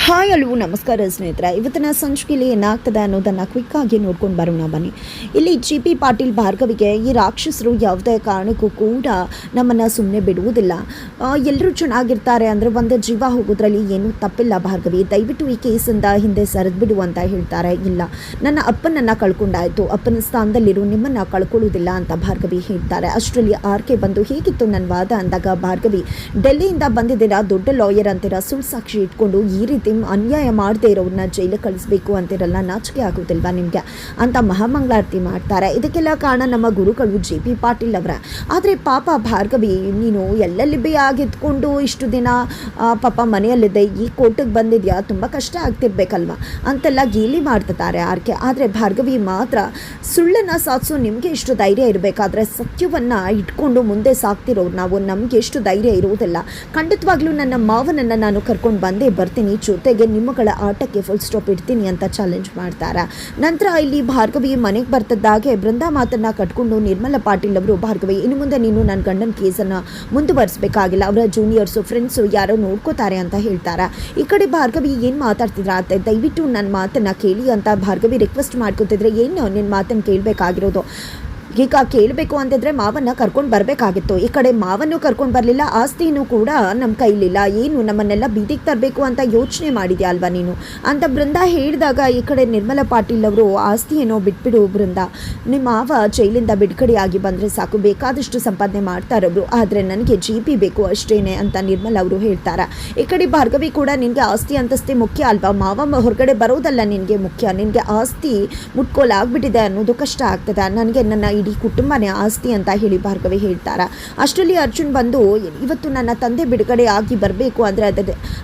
Hi hello ನಮಸ್ಕಾರ ಸ್ನೇಹಿತರೆ. ಇವತ್ತಿನ ಸಂಚಿಕೆಯಲ್ಲಿ ಏನಾಗ್ತದೆ ಅನ್ನೋದನ್ನು ಕ್ವಿಕ್ಕಾಗಿ ನೋಡ್ಕೊಂಡು ಬರೋಣ ಬನ್ನಿ. ಇಲ್ಲಿ GP ಪಾಟೀಲ್ ಭಾರ್ಗವಿಗೆ ಈ ರಾಕ್ಷಸರು ಯಾವುದೇ ಕಾರಣಕ್ಕೂ ಕೂಡ ನಮ್ಮನ್ನು ಸುಮ್ಮನೆ ಬಿಡುವುದಿಲ್ಲ. ಎಲ್ಲರೂ ಚೆನ್ನಾಗಿರ್ತಾರೆ ಅಂದರೆ ಒಂದು ಜೀವ ಹೋಗೋದ್ರಲ್ಲಿ ಏನೂ ತಪ್ಪಿಲ್ಲ ಭಾರ್ಗವಿ, ದಯವಿಟ್ಟು ಈ ಕೇಸಿಂದ ಹಿಂದೆ ಸರಿದ್ಬಿಡು ಅಂತ ಹೇಳ್ತಾರೆ. ಇಲ್ಲ, ನನ್ನ ಅಪ್ಪನನ್ನು ಕಳ್ಕೊಂಡಾಯಿತು, ಅಪ್ಪನ ಸ್ಥಾನದಲ್ಲಿರು, ನಿಮ್ಮನ್ನು ಕಳ್ಕೊಳ್ಳೋದಿಲ್ಲ ಅಂತ ಭಾರ್ಗವಿ ಹೇಳ್ತಾರೆ. ಅಷ್ಟರಲ್ಲಿ ಆರ್ಕೆ ಬಂದು ಹೇಗಿತ್ತು ನನ್ನ ವಾದ ಅಂದಾಗ ಭಾರ್ಗವಿ, ಡೆಲ್ಲಿಯಿಂದ ಬಂದಿದ್ದೀರಾ, ದೊಡ್ಡ ಲಾಯರ್ ಅಂತೀರಾ, ಸುಳ್ಳು ಸಾಕ್ಷಿ ಇಟ್ಕೊಂಡು ಈ ರೀತಿ ಅನ್ಯಾಯ ಮಾಡದೇ ಇರೋರನ್ನ ಜೈಲಿಗೆ ಕಳಿಸ್ಬೇಕು ಅಂತಿರಲ್ಲ, ನಾಚಿಕೆ ಆಗೋದಿಲ್ವಾ ನಿಮಗೆ ಅಂತ ಮಹಾಮಂಗಳಾರತಿ ಮಾಡ್ತಾರೆ. ಇದಕ್ಕೆಲ್ಲ ಕಾರಣ ನಮ್ಮ ಗುರುಗಳು GP ಪಾಟೀಲ್ ಅವರ. ಆದರೆ ಪಾಪ ಭಾರ್ಗವಿ, ನೀನು ಎಲ್ಲೆಲ್ಲಿ ಆಗಿದ್ಕೊಂಡು ಇಷ್ಟು ದಿನ ಪಾಪ ಮನೆಯಲ್ಲಿದ್ದೆ, ಈ ಕೋರ್ಟಿಗೆ ಬಂದಿದ್ಯಾ, ತುಂಬ ಕಷ್ಟ ಆಗ್ತಿರ್ಬೇಕಲ್ವ ಅಂತೆಲ್ಲ ಗೇಲಿ ಮಾಡ್ತಿದ್ದಾರೆ ಆರ್ಕೆ. ಆದರೆ ಭಾರ್ಗವಿ ಮಾತ್ರ ಸುಳ್ಳನ್ನು ಸಾಧಿಸೋ ನಿಮಗೆ ಎಷ್ಟು ಧೈರ್ಯ ಇರಬೇಕಾದ್ರೆ ಸತ್ಯವನ್ನು ಇಟ್ಕೊಂಡು ಮುಂದೆ ಸಾಕ್ತಿರೋರು ನಾವು, ನಮಗೆ ಎಷ್ಟು ಧೈರ್ಯ ಇರುವುದಿಲ್ಲ. ಖಂಡಿತವಾಗ್ಲೂ ನನ್ನ ಮಾವನನ್ನು ನಾನು ಕರ್ಕೊಂಡು ಬಂದೇ ಬರ್ತೀನಿ, ಜೊತೆಗೆ ನಿಮ್ಮಗಳ ಆಟಕ್ಕೆ ಫುಲ್ ಸ್ಟಾಪ್ ಇಡ್ತೀನಿ ಅಂತ ಚಾಲೆಂಜ್ ಮಾಡ್ತಾರೆ. ನಂತರ ಇಲ್ಲಿ ಭಾರ್ಗವಿ ಮನೆಗೆ ಬರ್ತಿದ್ದಾಗೆ ಬೃಂದಾ ಮಾತನ್ನು ಕಟ್ಕೊಂಡು ನಿರ್ಮಲಾ ಪಾಟೀಲ್ ಅವರು, ಭಾರ್ಗವಿ ಇನ್ನು ಮುಂದೆ ನೀನು ನನ್ನ ಗಂಡನ ಕೇಸನ್ನು ಮುಂದುವರಿಸಬೇಕಾಗಿಲ್ಲ, ಅವರ ಜೂನಿಯರ್ಸು ಫ್ರೆಂಡ್ಸು ಯಾರೋ ನೋಡ್ಕೋತಾರೆ ಅಂತ ಹೇಳ್ತಾರೆ. ಈ ಕಡೆ ಭಾರ್ಗವಿ ಏನು ಮಾತಾಡ್ತಿದ್ರ ಅಂತ, ದಯವಿಟ್ಟು ನನ್ನ ಮಾತನ್ನು ಕೇಳಿ ಅಂತ ಭಾರ್ಗವಿ ರಿಕ್ವೆಸ್ಟ್ ಮಾಡ್ಕೊತಿದ್ರೆ, ಏನು ನಿನ್ನ ಮಾತನ್ನು ಕೇಳಬೇಕಾಗಿರೋದು, ಈಗ ಕೇಳಬೇಕು ಅಂತಿದ್ರೆ ಮಾವನ್ನ ಕರ್ಕೊಂಡು ಬರಬೇಕಾಗಿತ್ತು. ಈ ಕಡೆ ಮಾವನ್ನು ಕರ್ಕೊಂಡು ಬರಲಿಲ್ಲ, ಆಸ್ತಿನೂ ಕೂಡ ನಮ್ಮ ಕೈಲಿಲ್ಲ, ಏನು ನಮ್ಮನ್ನೆಲ್ಲ ಬೀದಿಗೆ ತರಬೇಕು ಅಂತ ಯೋಚನೆ ಮಾಡಿದ್ಯಾ ಅಲ್ವಾ ನೀನು ಅಂತ ಬೃಂದಾ ಹೇಳಿದಾಗ, ಈ ಕಡೆ ನಿರ್ಮಲಾ ಪಾಟೀಲ್ ಅವರು, ಆಸ್ತಿ ಏನೋ ಬಿಟ್ಬಿಡು ಬೃಂದಾ, ನಿಮ್ಮ ಮಾವ ಜೈಲಿಂದ ಬಿಡುಗಡೆಯಾಗಿ ಬಂದರೆ ಸಾಕು, ಬೇಕಾದಷ್ಟು ಸಂಪಾದನೆ ಮಾಡ್ತಾರವರು, ಆದರೆ ನನಗೆ GP ಬೇಕು ಅಷ್ಟೇನೆ ಅಂತ ನಿರ್ಮಲಾ ಅವರು ಹೇಳ್ತಾರೆ. ಈ ಕಡೆ ಭಾರ್ಗವಿ ಕೂಡ, ನಿನಗೆ ಆಸ್ತಿ ಅಂತಸ್ತಿ ಮುಖ್ಯ ಅಲ್ವಾ, ಮಾವ ಹೊರಗಡೆ ಬರೋದಲ್ಲ ನಿನಗೆ ಮುಖ್ಯ, ನಿನಗೆ ಆಸ್ತಿ ಮುಟ್ಕೋಲಾಗ್ಬಿಟ್ಟಿದೆ ಅನ್ನೋದು ಕಷ್ಟ ಆಗ್ತದೆ, ನನಗೆ ನನ್ನ ಇಡೀ ಕುಟುಂಬನೇ ಆಸ್ತಿ ಅಂತ ಹೇಳಿ ಭಾರ್ಗವಿ ಹೇಳ್ತಾರೆ. ಅಷ್ಟರಲ್ಲಿ ಅರ್ಜುನ್ ಬಂದು, ಇವತ್ತು ನನ್ನ ತಂದೆ ಬಿಡುಗಡೆ ಆಗಿ ಬರಬೇಕು ಅಂದರೆ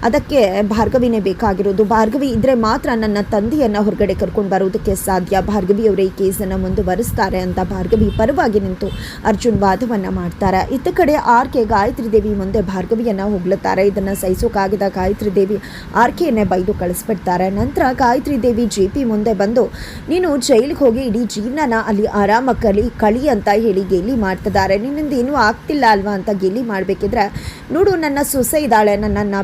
ಅದಕ್ಕೆ ಭಾರ್ಗವಿನೇ ಬೇಕಾಗಿರೋದು, ಭಾರ್ಗವಿ ಇದ್ದರೆ ಮಾತ್ರ ನನ್ನ ತಂದೆಯನ್ನು ಹೊರಗಡೆ ಕರ್ಕೊಂಡು ಬರೋದಕ್ಕೆ ಸಾಧ್ಯ, ಭಾರ್ಗವಿ ಅವರೇ ಈ ಕೇಸನ್ನು ಮುಂದುವರಿಸ್ತಾರೆ ಅಂತ ಭಾರ್ಗವಿ ಪರವಾಗಿ ನಿಂತು ಅರ್ಜುನ್ ವಾದವನ್ನು ಮಾಡ್ತಾರೆ. ಇತ್ತ ಕಡೆ ಆರ್ಕೆ ಗಾಯತ್ರಿ ದೇವಿ ಮುಂದೆ ಭಾರ್ಗವಿಯನ್ನು ಹೊಗಳುತ್ತಾರೆ. ಇದನ್ನು ಸಹಿಸೋಕ್ಕಾಗದ ಗಾಯತ್ರಿ ದೇವಿ ಆರ್ಕೆಯನ್ನೇ ಬೈದು ಕಳಿಸ್ಬಿಡ್ತಾರೆ. ನಂತರ ಗಾಯತ್ರಿ ದೇವಿ GP ಮುಂದೆ ಬಂದು, ನೀನು ಜೈಲಿಗೆ ಹೋಗಿ ಇಡೀ ಜೀವನನ ಅಲ್ಲಿ ಆರಾಮಾಗಿ ಕಳಿ ಅಂತ ಹೇಳಿ ಗೇಲಿ ಮಾಡ್ತಿದ್ದಾರೆ, ನಿನ್ನಿಂದ ಏನೂ ಆಗ್ತಿಲ್ಲ ಅಲ್ವಾ ಅಂತ ಗೇಲಿ ಮಾಡಬೇಕಿದ್ರೆ, ನೋಡು ನನ್ನ ಸೊಸೆ ಇದ್ದಾಳೆ, ನನ್ನನ್ನು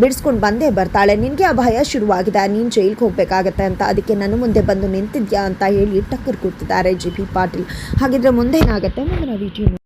ಬಿಡಿಸ್ಕೊಂಡು ಬಂದೇ ಬರ್ತಾಳೆ, ನಿನಗೆ ಆ ಭಯ ಶುರುವಾಗಿದೆ, ನೀನು ಜೈಲಿಗೆ ಹೋಗಬೇಕಾಗತ್ತೆ ಅಂತ, ಅದಕ್ಕೆ ನನ್ನ ಮುಂದೆ ಬಂದು ನಿಂತಿದ್ಯಾ ಅಂತ ಹೇಳಿ ಟಕ್ಕರ್ ಕೊಡ್ತಿದ್ದಾರೆ GP ಪಾಟೀಲ್. ಹಾಗಿದ್ರೆ ಮುಂದೆ ಏನಾಗುತ್ತೆ ಮುಂದಿನ ವಿಡಿಯೋ